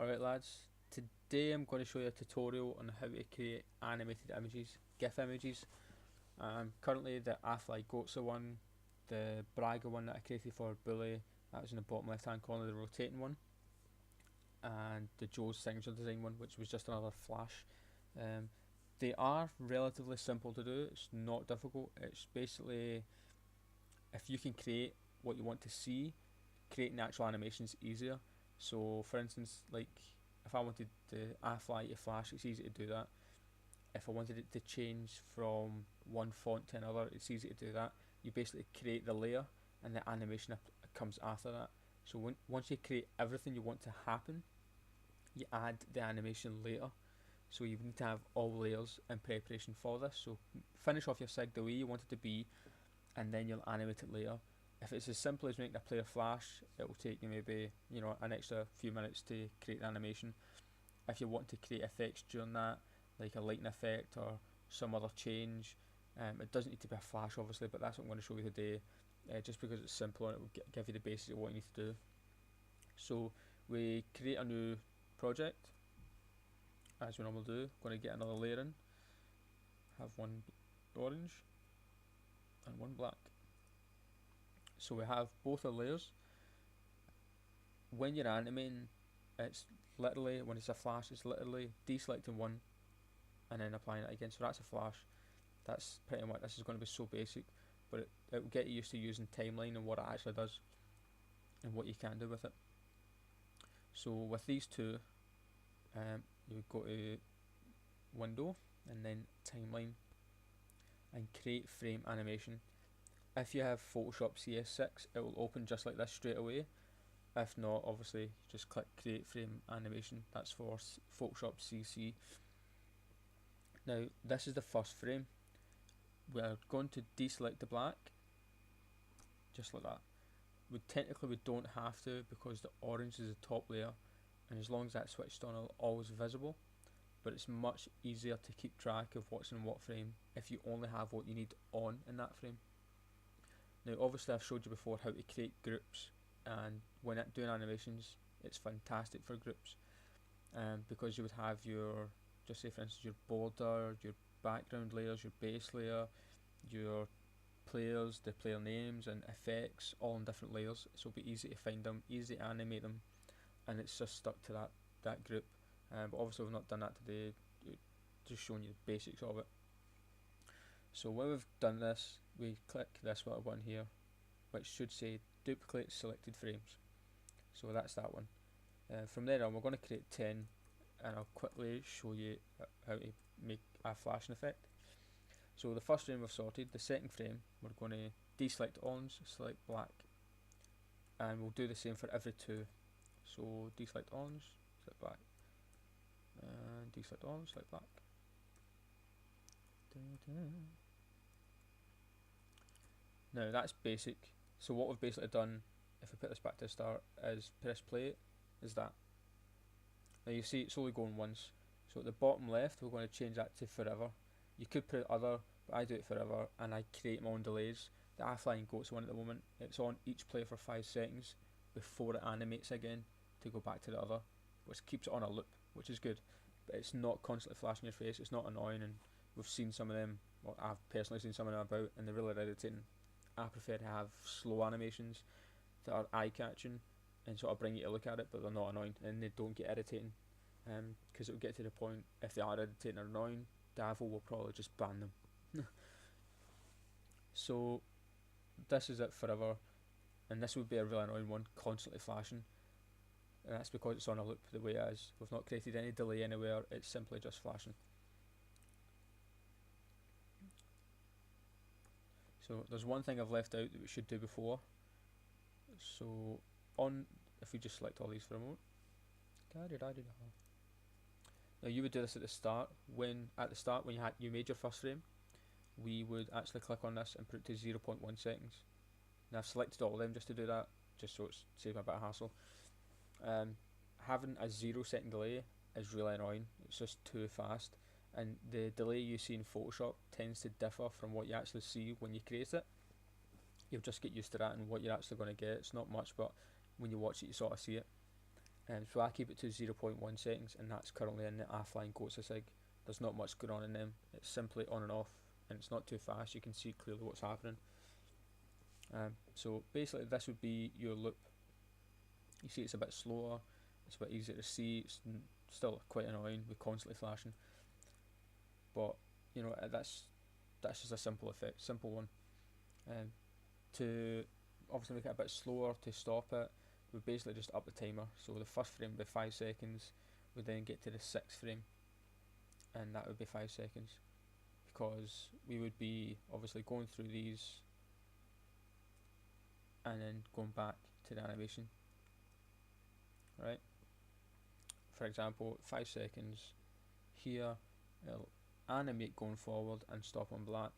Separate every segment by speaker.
Speaker 1: Alright lads, today I'm going to show you a tutorial on how to create animated images, GIF images. Currently the Afly Goatsa one, the Braga one that I created for Bully, that was in the bottom left hand corner, the rotating one, and the Joe's signature design one, which was just another flash. Um, they are relatively simple to do, it's not difficult. It's basically, if you can create what you want to see, creating actual animations easier. So for instance, like if I wanted the Afly to flash, it's easy to do that. If I wanted it to change from one font to another, it's easy to do that. You basically create the layer and the animation comes after that. So once you create everything you want to happen, you add the animation later. So you need to have all layers in preparation for this. So finish off your sig the way you want it to be, and then you'll animate it later. If it's as simple as making a player flash, it will take you maybe an extra few minutes to create the animation. If you want to create effects during that, like a lighting effect or some other change, it doesn't need to be a flash obviously, but that's what I'm going to show you today, just because it's simple and it will give you the basics of what you need to do. So we create a new project, as we normally do. Going to get another layer in, have one orange and one black. So we have both our layers. When you're animating, it's literally, when it's a flash, it's literally deselecting one and then applying it again. So that's a flash. That's pretty much, this is going to be so basic, but it will get you used to using timeline and what it actually does and what you can do with it. So with these two, you go to window and then timeline and create frame animation. If you have Photoshop CS6, it will open just like this straight away. If not, obviously just click create frame animation. That's for Photoshop CC. Now this is the first frame. We're going to deselect the black, just like that. Technically we don't have to, because the orange is the top layer, and as long as that's switched on, it'll always visible. But it's much easier to keep track of what's in what frame if you only have what you need on in that frame. Now obviously I've showed you before how to create groups, and when doing animations it's fantastic for groups, because you would have your, just say for instance, your border, your background layers, your base layer, your players, the player names and effects, all in different layers. So it'll be easy to find them, easy to animate them, and it's just stuck to that group. But obviously we've not done that today, just showing you the basics of it. So when we've done this, we click this little button here, which should say duplicate selected frames. So that's that one. From there on, we're going to create 10, and I'll quickly show you how to make a flashing effect. So the first frame we've sorted. The second frame, we're going to deselect orange, select black, and we'll do the same for every two. So deselect orange, select black, and deselect orange, select black. Now that's basic. So what we've basically done, if we put this back to the start, is press play, is that. Now you see it's only going once. So at the bottom left, we're going to change that to forever. You could put other, but I do it forever, and I create my own delays. The Afly Goatsa one at the moment, it's on each player for 5 seconds before it animates again to go back to the other, which keeps it on a loop, which is good. But it's not constantly flashing your face, it's not annoying, and we've seen some of them, well I've personally seen some of them about, and they're really irritating. I prefer to have slow animations that are eye-catching and sort of bring you to look at it, but they're not annoying and they don't get irritating. Because it will get to the point, if they are irritating or annoying, Davo will probably just ban them. So this is it forever, and this would be a really annoying one, constantly flashing, and that's because it's on a loop the way it is. We've not created any delay anywhere, it's simply just flashing. So there's one thing I've left out that we should do before. So if we just select all these for a moment. Now you would do this at the start. When you made your first frame, we would actually click on this and put it to 0.1 seconds. Now I've selected all of them just to do that, just so it's saving a bit of hassle. Having a 0-second delay is really annoying. It's just too fast, and the delay you see in Photoshop tends to differ from what you actually see when you create it. You'll just get used to that and what you're actually going to get. It's not much, but when you watch it you sort of see it. So I keep it to 0.1 seconds, and that's currently in the offline Goatse Sig. There's not much going on in them. It's simply on and off, and it's not too fast. You can see clearly what's happening. So basically, this would be your loop. You see, it's a bit slower. It's a bit easier to see. It's still quite annoying with constantly flashing, but you know that's just a simple effect, simple one. To obviously make it a bit slower to stop it, we basically just up the timer. So the first frame would be 5 seconds. We then get to the 6th frame, and that would be 5 seconds, because we would be obviously going through these and then going back to the animation, right? For example, 5 seconds here, it'll animate going forward and stop on black,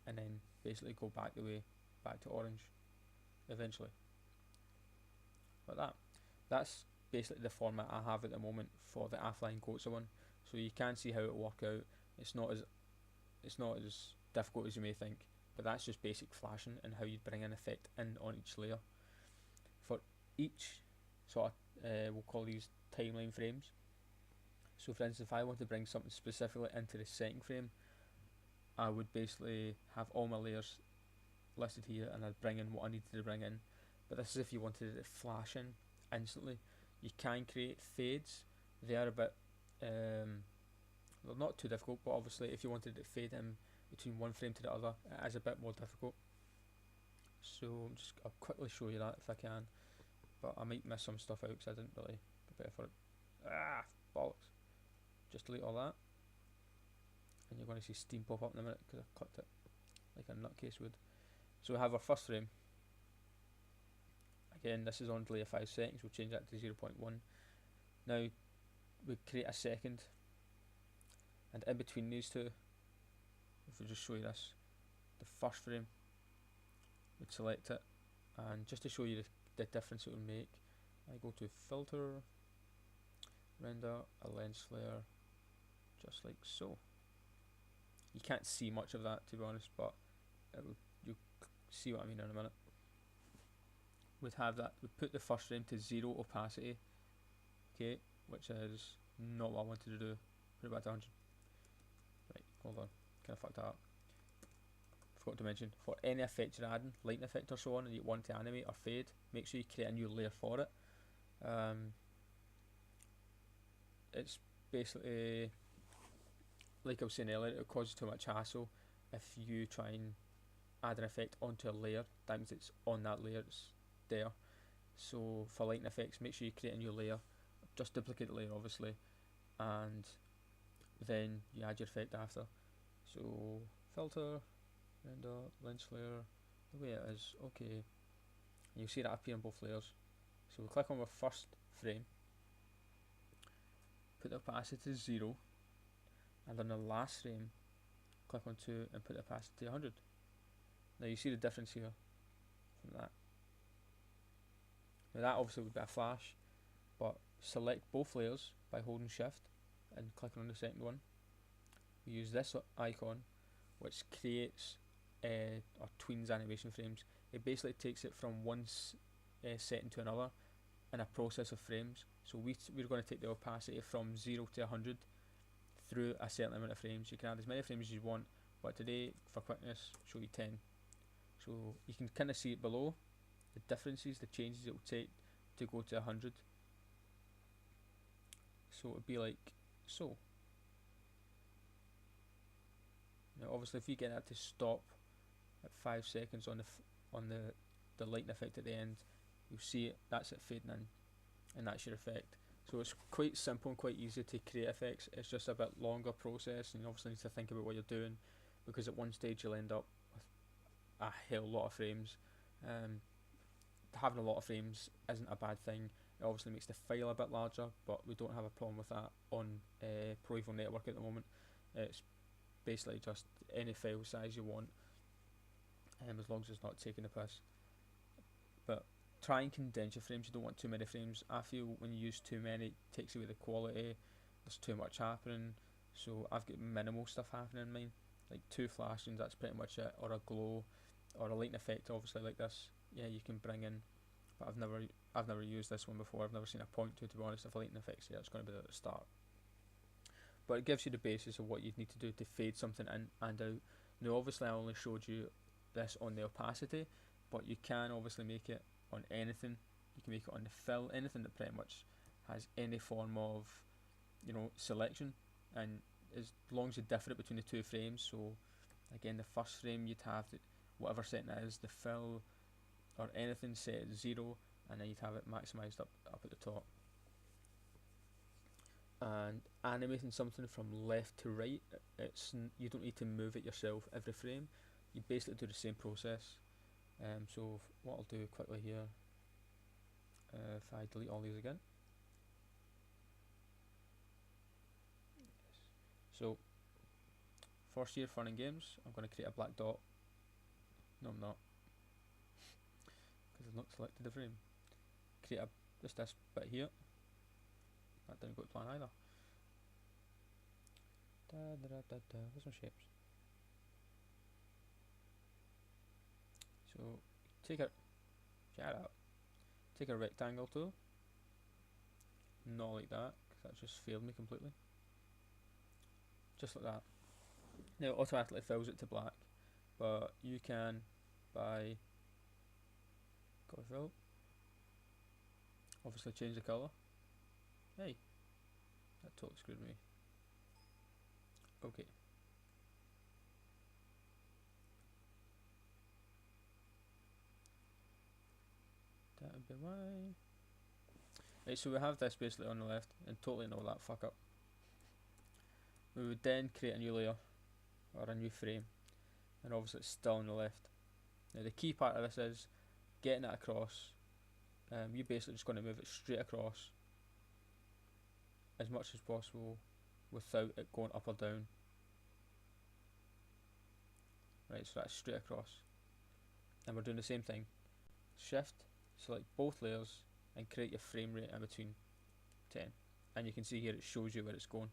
Speaker 1: and then basically go back the way, back to orange eventually, like that. That's basically the format I have at the moment for the offline Goatse one. So you can see how it will work out. It's not as difficult as you may think, but that's just basic flashing and how you'd bring an effect in on each layer. For each sort of, we'll call these timeline frames. So for instance, if I want to bring something specifically into the 2nd frame, I would basically have all my layers listed here, and I'd bring in what I needed to bring in. But this is if you wanted it to flash in instantly. You can create fades. They are a bit, well, not too difficult, but obviously if you wanted it to fade in between one frame to the other, it is a bit more difficult. So I'll quickly show you that if I can, but I might miss some stuff out because I didn't really prepare for it. Bollocks. Just delete all that, and you're going to see Steam pop up in a minute because I clicked it like a nutcase would. So we have our first frame. Again, this is on delay of 5 seconds. We'll change that to 0.1. Now we create a second, and in between these two, if we just show you this, the first frame, we'd select it, and just to show you the difference it will make, I go to filter, render a lens flare, just like so. You can't see much of that, to be honest, but you'll see what I mean in a minute. We'd have that, we'd put the first frame to 0 opacity, okay, which is not what I wanted to do. Put it back to 100. Right, hold on, kind of fucked that up. Forgot to mention, for any effect you're adding, lighting effect or so on, and you want to animate or fade, make sure you create a new layer for it. It's basically, like I was saying earlier, it causes too much hassle if you try and add an effect onto a layer. That means it's on that layer, it's there. So for lighting effects, make sure you create a new layer, just duplicate the layer obviously, and then you add your effect after. So filter, render, lens flare, the way it is, okay, and you'll see that appear on both layers. So we'll click on our first frame, put the opacity to 0, and on the last frame click on 2 and put the opacity to 100. Now you see the difference here from that. Now that obviously would be a flash, but select both layers by holding shift and clicking on the second one. We use this icon, which creates or tweens animation frames. It basically takes it from one setting to another in a process of frames. So we're going to take the opacity from 0 to 100 through a certain amount of frames. You can add as many frames as you want, but today for quickness show you 10. So you can kind of see it below, the differences, the changes it will take to go to 100. So it would be like so. Now obviously if you get that to stop at 5 seconds on the lighting effect at the end, you'll see it, that's it fading in, and that's your effect. So it's quite simple and quite easy to create effects. It's just a bit longer process, and you obviously need to think about what you're doing, because at one stage you'll end up with a hell lot of frames. Having a lot of frames isn't a bad thing. It obviously makes the file a bit larger, but we don't have a problem with that on Pro Evo Network at the moment. It's basically just any file size you want, as long as it's not taking the piss. But try and condense your frames. You don't want too many frames. I feel when you use too many, it takes away the quality. There's too much happening. So I've got minimal stuff happening in mine, like 2 flashings, that's pretty much it, or a glow, or a lighting effect obviously like this. Yeah, you can bring in, but I've never used this one before. I've never seen a point to be honest. If lighting effects here, it's going to be at the start. But it gives you the basis of what you need to do to fade something in and out. Now obviously I only showed you this on the opacity, but you can obviously make it on anything. You can make it on the fill, anything that pretty much has any form of, you know, selection, and as long as you differ it between the two frames. So again, the first frame you'd have whatever setting it is, the fill or anything set at 0, and then you'd have it maximised up at the top. And animating something from left to right, you don't need to move it yourself every frame. You basically do the same process. So what I'll do quickly here, if I delete all these again. So first year fun and games, I'm going to create a black dot. No, I'm not, because I've not selected the frame. Create just this bit here. That didn't go to plan either. Where's my shapes? So take a take a rectangle tool. Not like that, because that just failed me completely. Just like that. Now it automatically fills it to black, but you can by color fill. Obviously change the colour. Hey, that totally screwed me. Okay. That would be why. Right, so we have this basically on the left, and totally ignore that fuck up. We would then create a new layer, or a new frame, and obviously it's still on the left. Now the key part of this is getting it across. You're basically just going to move it straight across as much as possible without it going up or down. Right, so that's straight across. And we're doing the same thing. Shift, select both layers, and create your frame rate in between 10. And you can see here it shows you where it's going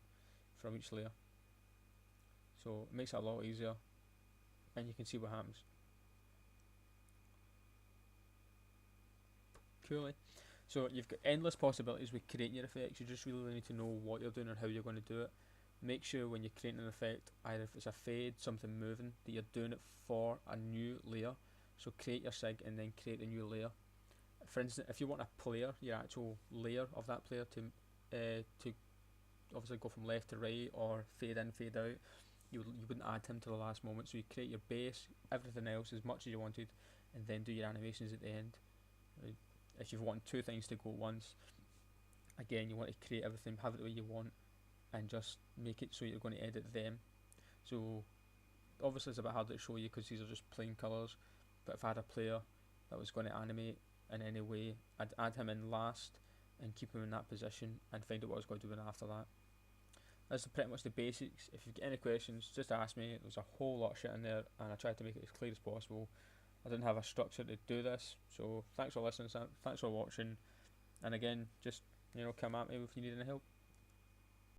Speaker 1: from each layer. So it makes it a lot easier, and you can see what happens. Cool, eh? So you've got endless possibilities with creating your effects. You just really need to know what you're doing and how you're going to do it. Make sure when you're creating an effect, either if it's a fade, something moving, that you're doing it for a new layer. So create your sig and then create a new layer. For instance, if you want a player, your actual layer of that player to obviously go from left to right or fade in, fade out, you wouldn't add him to the last moment. So you create your base, everything else as much as you wanted, and then do your animations at the end. Right? If you want two things to go at once, again you want to create everything, have it the way you want, and just make it so you're going to edit them. So obviously it's a bit harder to show you because these are just plain colours, but if I had a player that was going to animate in any way, I'd add him in last and keep him in that position and find out what I was going to do after that. That's pretty much the basics. If you've got any questions, just ask me. There's a whole lot of shit in there, and I tried to make it as clear as possible. I didn't have a structure to do this, so thanks for listening, thanks for watching, and again, just, you know, come at me if you need any help.